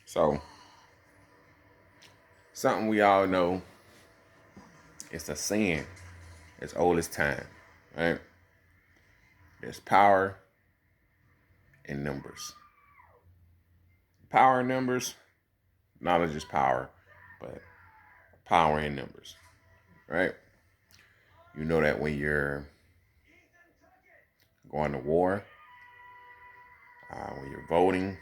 So, something we all know, it's a saying as old as time, right? There's power in numbers. Power in numbers, knowledge is power, but power in numbers, right? You know that when you're going to war, when you're voting,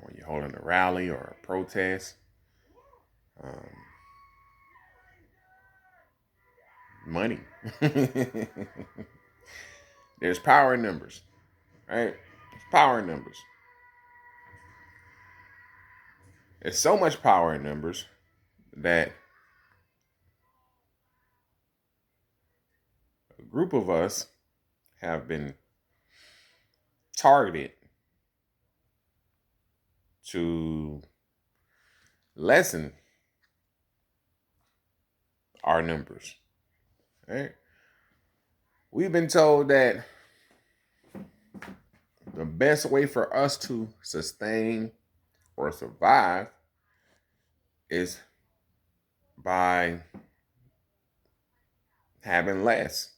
when you're holding a rally or a protest, um, money. There's power in numbers, right? There's power in numbers. There's so much power in numbers that a group of us have been targeted to lessen our numbers, right? We've been told that the best way for us to sustain or survive is by having less,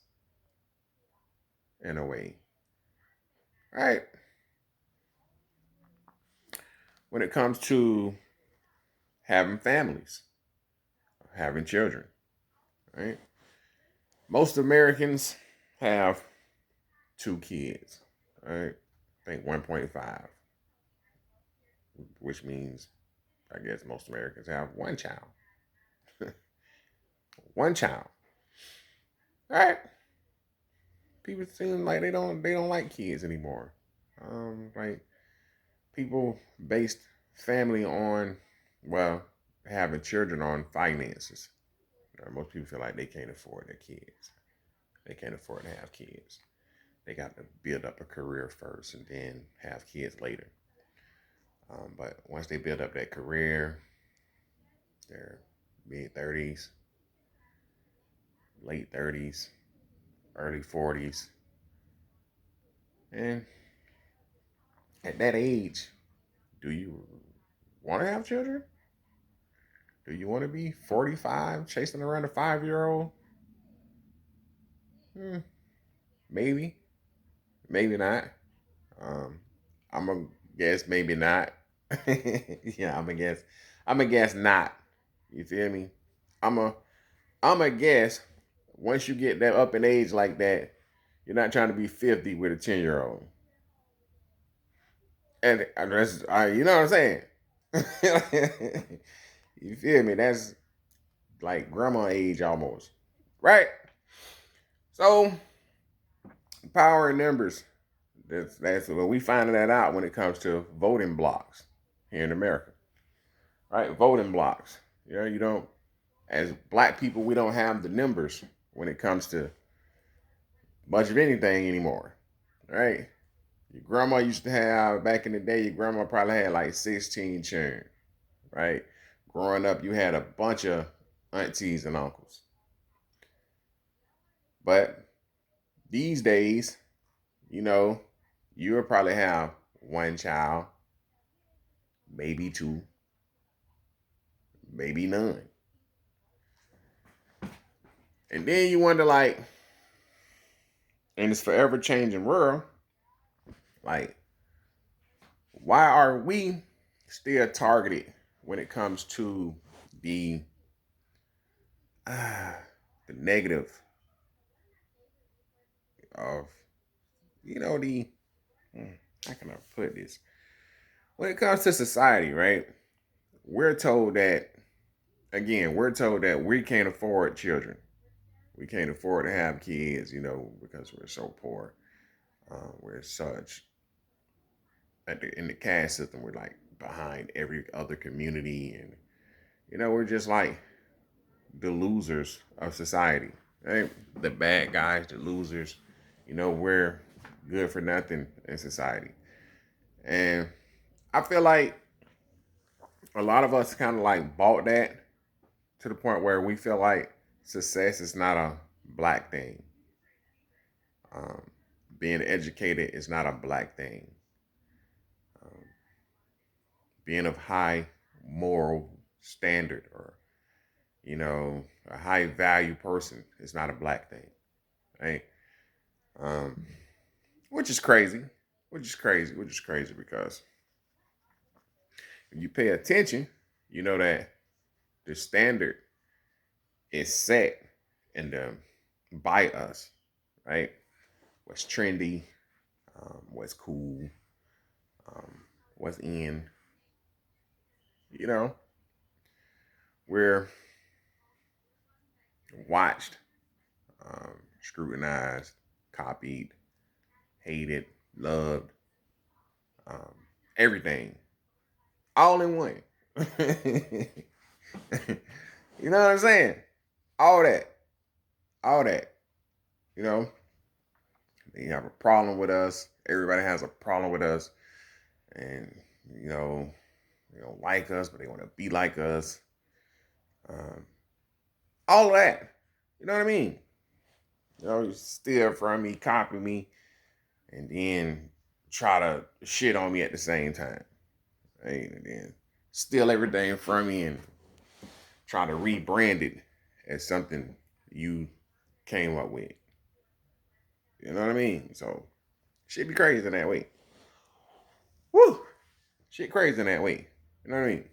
in a way, right? When it comes to having families, having children, right? Most Americans have two kids, right? I think 1.5, which means I guess most Americans have one child. One child, right? People seem like they don't like kids anymore. Like people based family on, well, having children on finances. Most people feel like they can't afford their kids. They can't afford to have kids. They got to build up a career first and then have kids later. But once they build up that career, their mid 30s, late 30s, early 40s, and at that age, do you want to have children? Do you want to be 45 chasing around a 5-year old? Hmm, maybe, maybe not. Um, I'm gonna guess maybe not. Yeah, I'm gonna guess. I'm gonna guess not. You feel me? I'm a I'm gonna guess once you get that up in age like that, you're not trying to be 50 with a 10-year old. And that's you know what I'm saying? You feel me? That's like grandma age almost, right? So power in numbers. That's when we find that out when it comes to voting blocks here in America, right? Voting blocks. You don't, as black people, we don't have the numbers when it comes to much of anything anymore, right? Your grandma used to have back in the day. Your grandma probably had like 16 children, right? Growing up, you had a bunch of aunties and uncles, but these days, you know, you will probably have one child, maybe two, maybe none. And then you wonder, like, in this forever changing world, like, why are we still targeted when it comes to the uh, the negative of, the how can I put this? When it comes to society, right? We're told that we're told that we can't afford children. We can't afford to have kids, because we're so poor. We're such in the caste system. We're like behind every other community, and we're just like the losers of society, right? The bad guys, the losers. We're good for nothing in society, and I feel like a lot of us kind of like bought that to the point where we feel like success is not a black thing. Um, Being educated is not a black thing. Um, being of high moral standard, or a high value person is not a black thing, right? Um, which is crazy, which is crazy because if you pay attention, you know that the standard is set and by us, right? What's trendy, what's cool, um, what's in, you know, we're watched, scrutinized, copied, hated, loved, um, everything, all in one. You know what I'm saying? All that, all that. You know, they have a problem with us. Everybody has a problem with us, and you know, they don't like us, but they want to be like us. Um, all of that. You know what I mean? You steal from me, copy me, and then try to shit on me at the same time. Right? And then steal everything from me and try to rebrand it as something you came up with. You know what I mean? So shit be crazy in that way. Woo! Shit crazy in that way. You know what I mean?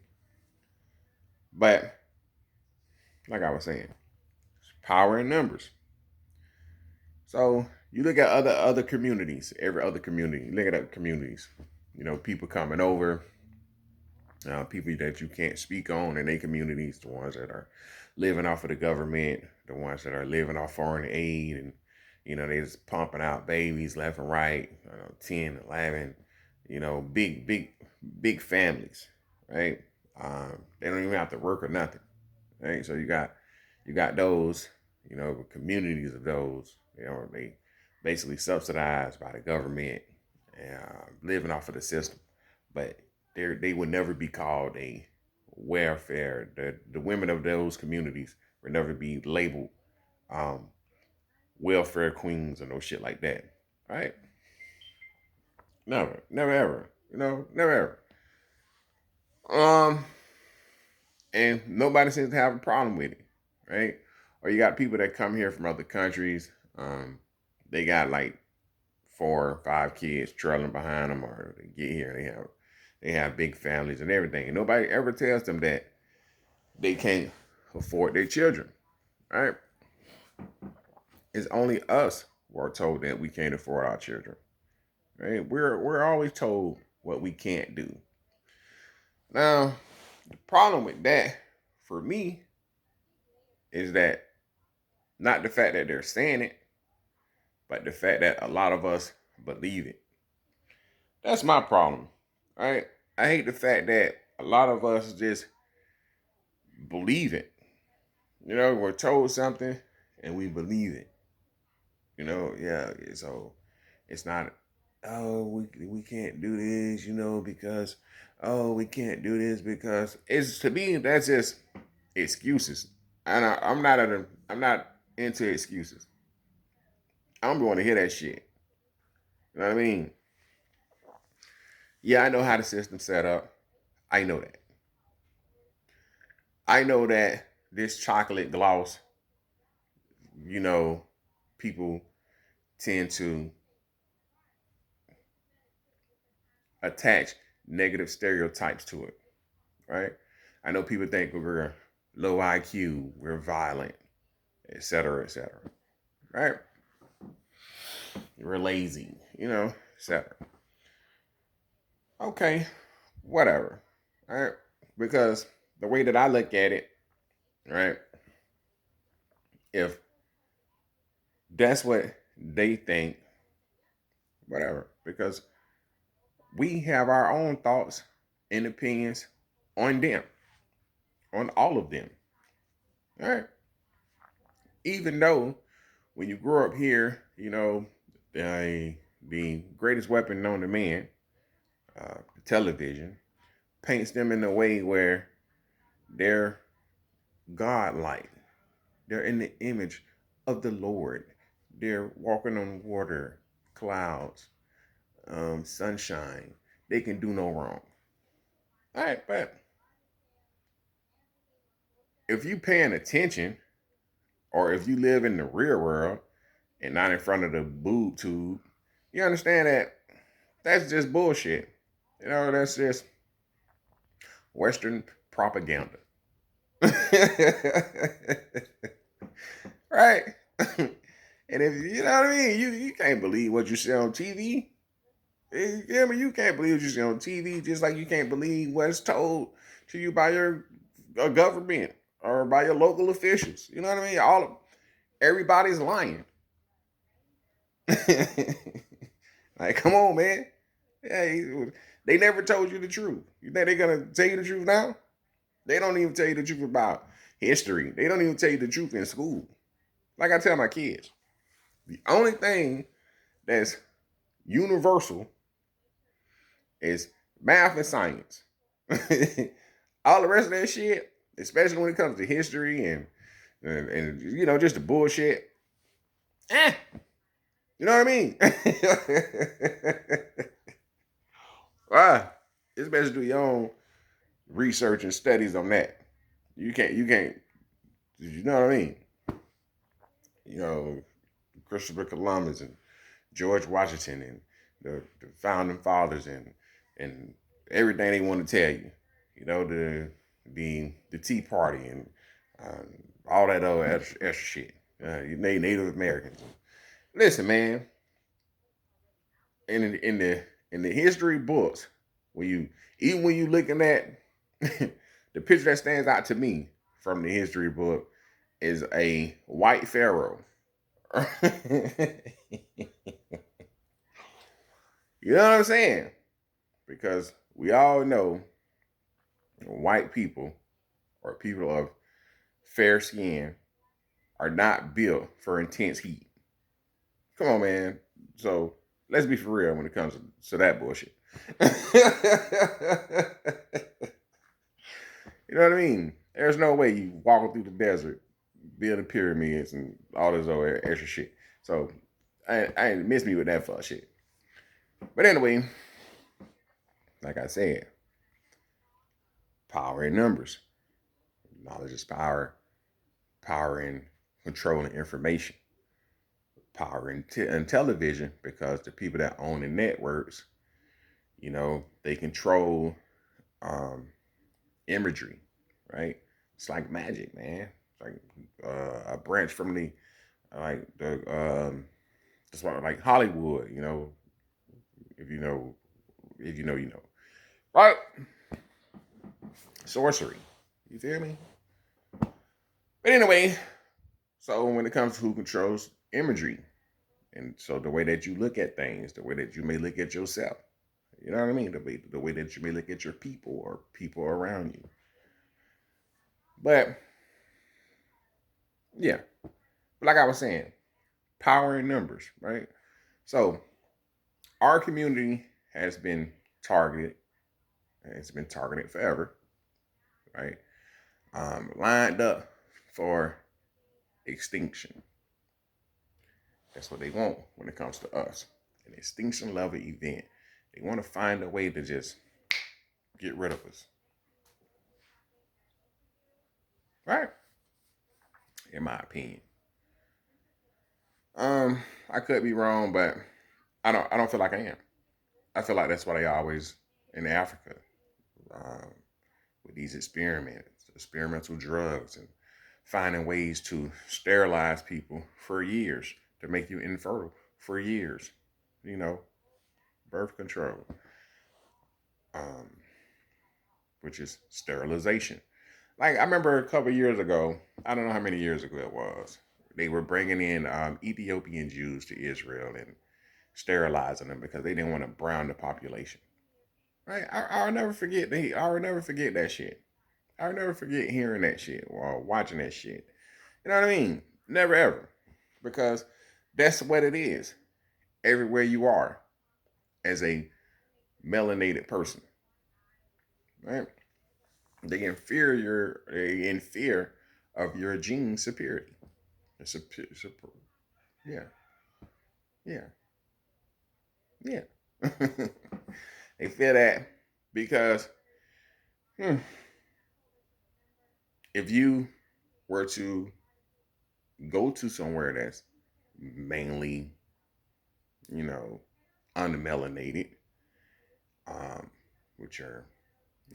But like I was saying, power in numbers. So you look at other communities, every other community. You look at other communities. People coming over, people that you can't speak on in their communities, the ones that are living off of the government, the ones that are living off foreign aid, and they just pumping out babies left and right, 10, 11, big families, right? They don't even have to work or nothing, right? So you got those, communities of those, they basically subsidized by the government and living off of the system, but they would never be called a welfare. The women of those communities would never be labeled um, welfare queens or no shit like that, right? Never, never ever, never ever. Um, and nobody seems to have a problem with it, right? Or you got people that come here from other countries. They got like 4 or 5 kids trailing behind them, or they get here, they have big families and everything. And nobody ever tells them that they can't afford their children, right? It's only us who are told that we can't afford our children, right? We're always told what we can't do. Now, the problem with that, for me, is that not the fact that they're saying it, but the fact that a lot of us believe it. That's my problem, right? I hate the fact that a lot of us just believe it. We're told something and we believe it. Yeah. So it's not, oh, we can't do this, because, oh, we can't do this because it's, to me, that's just excuses. And I'm not into excuses. I don't want to hear that shit. You know what I mean? Yeah, I know how the system's set up. I know that. I know that this chocolate gloss, you know, people tend to attach negative stereotypes to it, right? I know people think we're low IQ, we're violent, etc., right? We're lazy, etc. Okay, whatever, right? Because the way that I look at it, right, if that's what they think, whatever, because we have our own thoughts and opinions on them, on all of them, all right? Even though when you grow up here, the greatest weapon known to man, the television, paints them in a way where they're godlike. They're in the image of the Lord. They're walking on water, clouds, sunshine. They can do no wrong. All right, but if you paying attention, or if you live in the real world and not in front of the boob tube, you understand that that's just bullshit. You know, that's just Western propaganda. Right? And if you know what I mean, you can't believe what you see on TV. Yeah, I mean, you can't believe what you see on TV, just like you can't believe what's told to you by your government or by your local officials. You know what I mean? Everybody's lying. Like, come on, man. Yeah, they never told you the truth. You think they're gonna tell you the truth now? They don't even tell you the truth about history. They don't even tell you the truth in school. Like I tell my kids, the only thing that's universal is math and science. All the rest of that shit, especially when it comes to history and you know, just the bullshit. Eh, you know what I mean? Ah, it's best to do your own research and studies on that. You can't, you know what I mean? You know, Christopher Columbus and George Washington and the founding fathers and everything they want to tell you. You know, the Tea Party and all that other extra shit. Native Americans. Listen, man, in the history books, when you even when you looking at the picture that stands out to me from the history book is a white pharaoh. You know what I'm saying? Because we all know white people or people of fair skin are not built for intense heat. Come on, man. So let's be for real when it comes to that bullshit. You know what I mean? There's no way you walking through the desert, building pyramids and all this other extra shit. So I ain't miss me with that fuck shit. But anyway, like I said, power in numbers. Knowledge is power. Power in controlling information. Power in television, because the people that own the networks, you know, they control um, imagery, right? It's like magic, man. It's like a branch from the like that's why like Hollywood, you know, if you know, if you know, you know, right? Sorcery, you feel me? But anyway, so when it comes to who controls imagery, and so the way that you look at things, the way that you may look at yourself, you know what I mean? The way that you may look at your people or people around you. But yeah, like I was saying, power in numbers, right? So our community has been targeted. It's been targeted forever, right? Lined up for extinction. That's what they want when it comes to us. An extinction level event. They want to find a way to just get rid of us, right? In my opinion. I could be wrong, but I don't feel like I am. I feel like that's why they always in Africa um, with these experimental drugs, and finding ways to sterilize people for years to make you infertile for years. You know, birth control, um, which is sterilization. Like I remember a couple years ago, I don't know how many years ago it was. They were bringing in Ethiopian Jews to Israel and sterilizing them because they didn't want to brown the population. Right? I'll never forget. I'll never forget that shit. I'll never forget hearing that shit or watching that shit. You know what I mean? Never ever, because that's what it is. Everywhere you are as a melanated person, right? They in fear of your gene superiority. Yeah, yeah, yeah. They fear that because Hmm. If you were to go to somewhere that's mainly, you know, unmelanated, um, with your,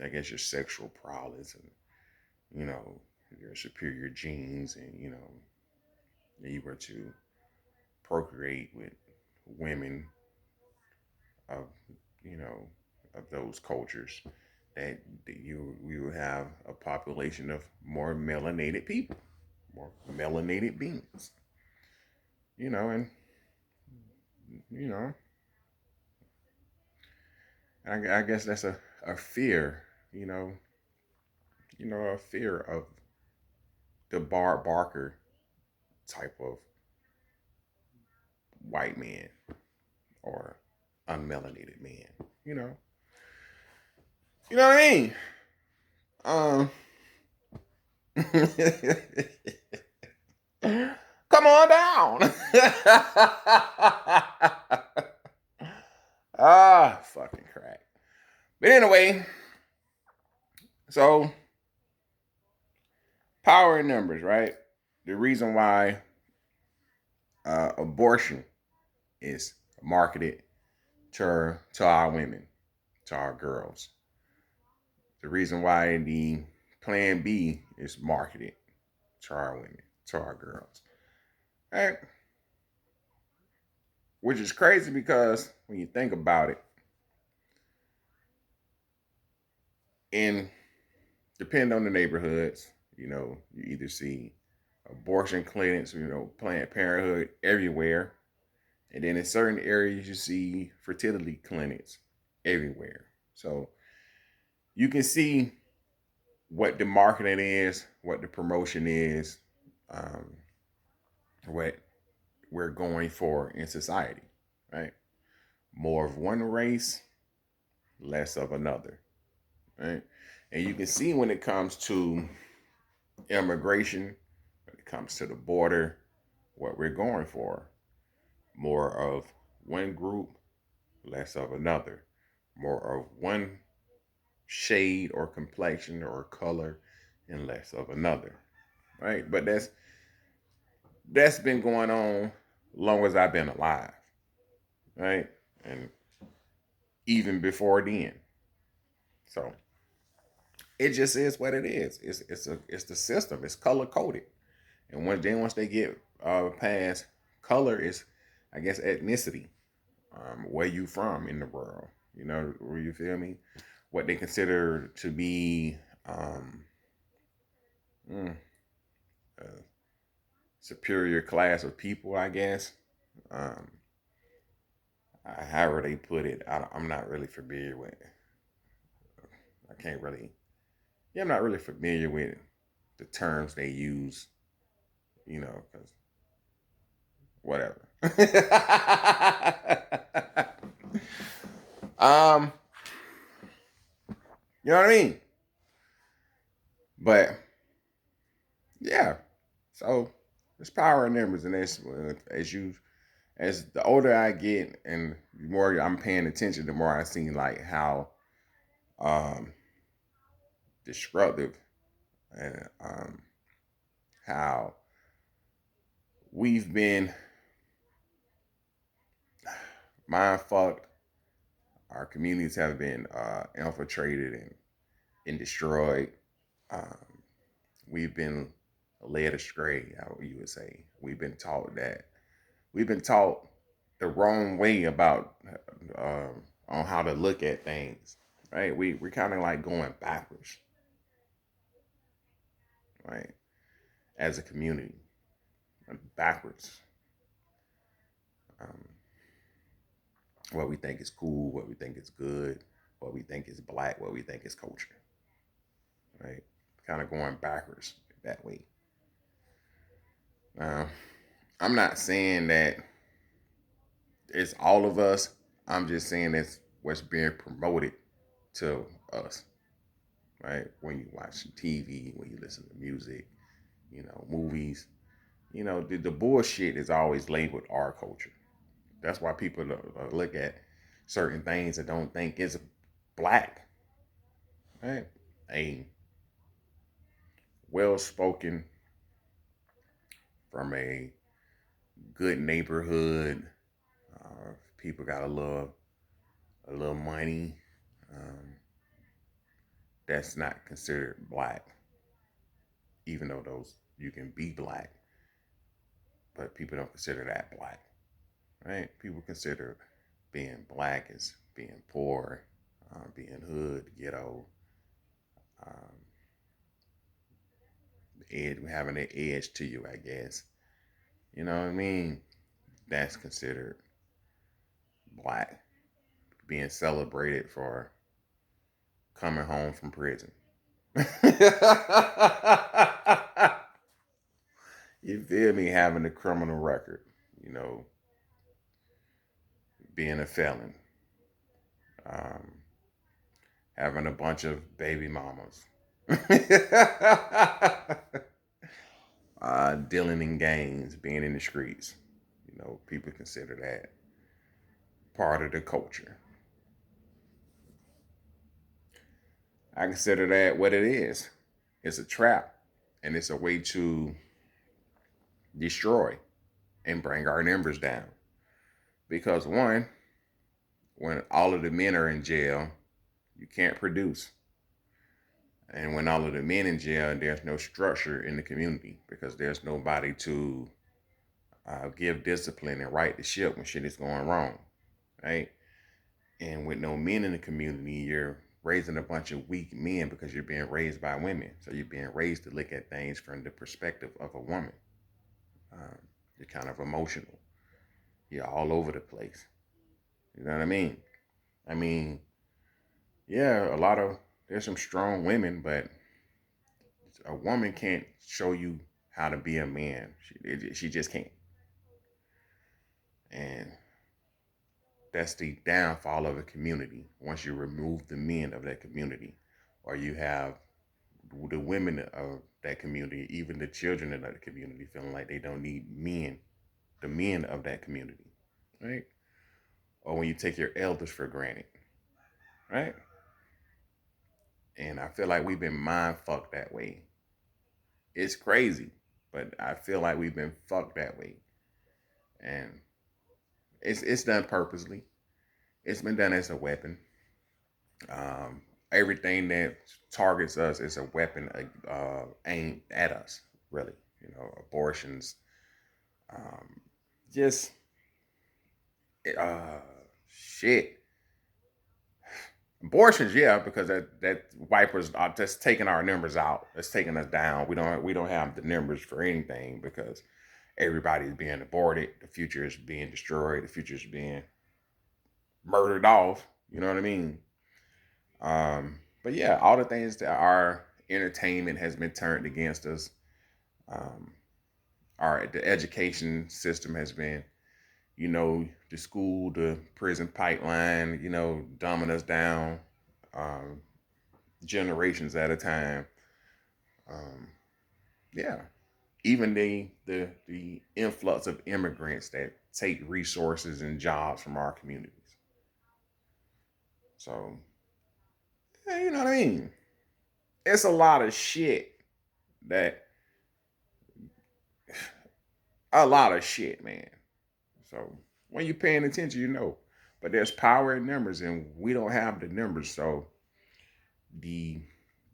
I guess, your sexual prowess and, you know, your superior genes, and, you were to procreate with women of, you know, of those cultures, that you we would have a population of more melanated people, more melanated beings, and you know, I guess that's a fear, you know, a fear of the Bart Barker type of white man or unmelanated man, you know, what I mean? Um, come on down. Fucking crack. But anyway, so power in numbers, right? The reason why abortion is marketed to our women, to our girls. The reason why the Plan B is marketed to our women, to our girls, right? Which is crazy because when you think about it, and depend on the neighborhoods, you either see abortion clinics, Planned Parenthood everywhere, and then in certain areas you see fertility clinics everywhere. So you can see what the marketing is, what the promotion is, um, what we're going for in society, right? More of one race, less of another, right? And you can see when it comes to immigration, when it comes to the border, what we're going for. More of one group, less of another. More of one shade or complexion or color, and less of another, right? But that's been going on long as I've been alive, right? And even before then. So it just is what it is. It's the system. It's color coded. And once they get past color, is, I guess, ethnicity. Where you from in the world? Where you feel me? What they consider to be mm, a superior class of people, I guess. Um, However they put it, I'm not really familiar with. I can't really. Yeah, I'm not really familiar with the terms they use. Because whatever. um, you know what I mean? But yeah, so there's power in numbers, and as the older I get, and the more I'm paying attention, the more I see like how um disruptive, and how we've been mind fucked. Our communities have been infiltrated and destroyed. Um, we've been led astray, how you would say. We've been taught the wrong way about on how to look at things. Right? We're kind of like going backwards, right? As a community, backwards. Um, what we think is cool, what we think is good, what we think is black, what we think is culture, right? Kind of going backwards that way. Now, I'm not saying that it's all of us. I'm just saying it's what's being promoted to us, right? When you watch TV, when you listen to music, movies, the bullshit is always labeled our culture. That's why people look at certain things and don't think it's black, right? a well-spoken, from a good neighborhood, people got a little money, um, that's not considered black, even though those you can be black, but people don't consider that black, right? People consider being black as being poor, being hood, ghetto, um, having an edge to you, I guess. You know what I mean? That's considered black. Being celebrated for coming home from prison. You feel me? Having a criminal record, you know, being a felon, um, having a bunch of baby mamas, dealing in gangs, being in the streets. You know, people consider that part of the culture. I consider that what it is. It's a trap, and it's a way to destroy and bring our numbers down. Because one, when all of the men are in jail, you can't produce. And when all of the men in jail, there's no structure in the community because there's nobody to give discipline and right the ship when shit is going wrong, right? And with no men in the community, you're raising a bunch of weak men because you're being raised by women. So you're being raised to look at things from the perspective of a woman. Um, you're kind of emotional. You're all over the place. You know what I mean? I mean, yeah, there's some strong women, but a woman can't show you how to be a man. She just can't. And that's the downfall of a community once you remove the men of that community, or you have the women of that community, even the children of that community, feeling like they don't need men, the men of that community, right? Or when you take your elders for granted, right? And I feel like we've been mind fucked that way. It's crazy, but I feel like we've been fucked that way, and it's done purposely. It's been done as a weapon. Um, Everything that targets us is a weapon aimed at us. Really, abortions, um, just uh, shit. Abortions, yeah, because that wipers are just taking our numbers out. It's taking us down. We don't have the numbers for anything because everybody's being aborted. The future is being destroyed. The future is being murdered off. You know what I mean? But yeah, all the things that our entertainment has been turned against us. Um, the education system has been, the school, the prison pipeline, dumbing us down, um, generations at a time. Um, yeah, even the influx of immigrants that take resources and jobs from our communities. So, yeah, you know what I mean? It's a lot of shit that a lot of shit, man. So when you're paying attention, you know. But there's power in numbers, and we don't have the numbers. So the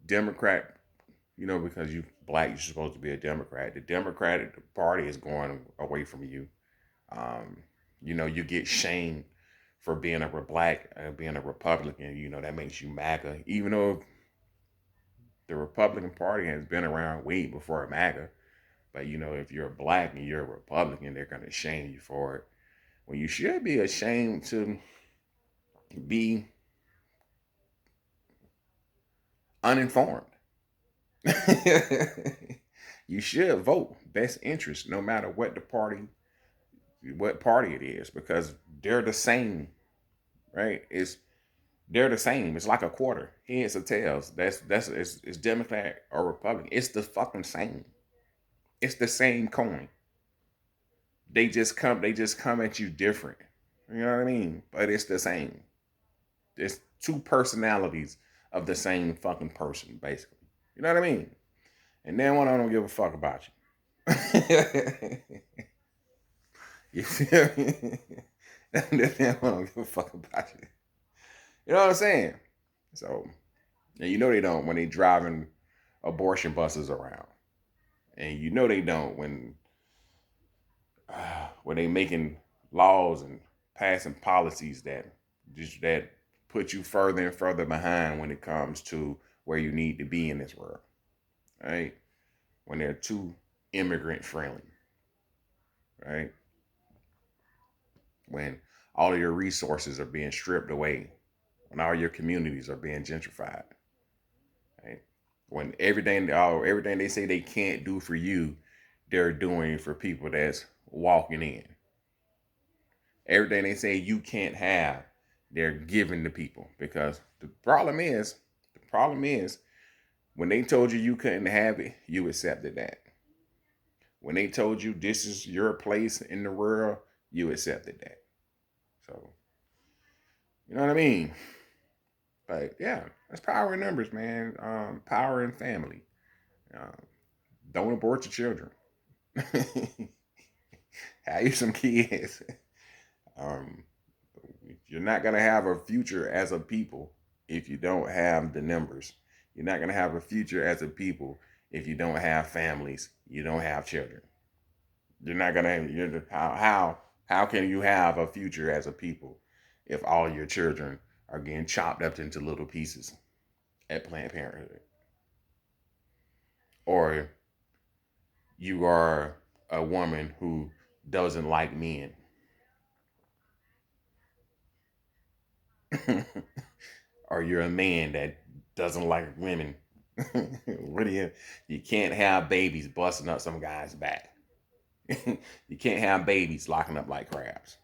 Democrat, because you black, you're supposed to be a Democrat. The Democratic Party is going away from you. Um, you get shamed for being a black, being a Republican. That makes you MAGA, even though the Republican Party has been around way before MAGA. But if you're black and you're a Republican, they're gonna shame you for it. When you should be ashamed to be uninformed. You should vote best interest, no matter what party it is, because they're the same, right? They're the same. It's like a quarter, heads or tails. It's Democrat or Republican. It's the fucking same. It's the same coin. They just come at you different. You know what I mean? But it's the same. It's two personalities of the same fucking person, basically. You know what I mean? And then one of them don't give a fuck about you. You feel me? And then one don't give a fuck about you. You know what I'm saying? So, and you know they don't when they driving abortion buses around, and you know they don't when they making laws and passing policies that put you further and further behind when it comes to where you need to be in this world, right? When they're too immigrant friendly, right? When all of your resources are being stripped away, when all your communities are being gentrified, right? When everything they say they can't do for you, they're doing for people that's walking in. Everything they say you can't have, they're giving to people. Because the problem is, when they told you couldn't have it, you accepted that. When they told you this is your place in the world, you accepted that. So, you know what I mean? But yeah, that's power in numbers, man. Power in family. Um, don't abort your children. Have you some kids. Um, you're not gonna have a future as a people if you don't have the numbers. You're not gonna have a future as a people if you don't have families. You don't have children. You're not gonna. How can you have a future as a people if all your children are getting chopped up into little pieces at Planned Parenthood, or you are a woman who doesn't like men? Or you're a man that doesn't like women? What do you can't have babies busting up some guy's back. You can't have babies locking up like crabs.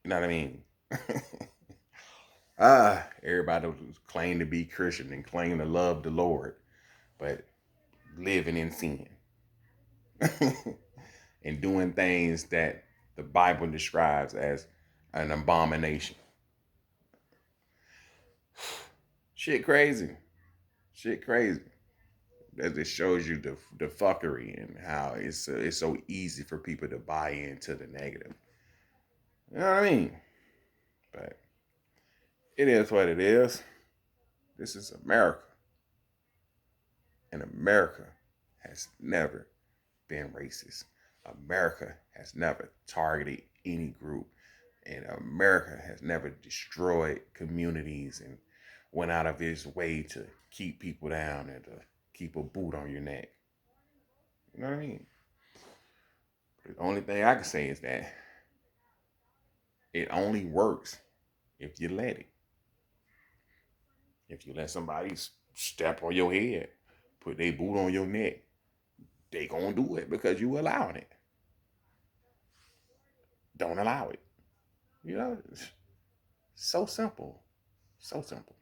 You know what I mean? Everybody claim to be Christian and claim to love the Lord, but living in sin and doing things that the Bible describes as an abomination. Shit crazy. Shit crazy. That just shows you the fuckery and how it's so easy for people to buy into the negative. You know what I mean? But it is what it is. This is America, and America has never been racist. America has never targeted any group, and America has never destroyed communities and went out of its way to keep people down and to keep a boot on your neck. You know what I mean? The only thing I can say is that it only works if you let it. If you let somebody step on your head, put their boot on your neck, they gonna do it because you allowing it. Don't allow it. You know, so simple. So simple.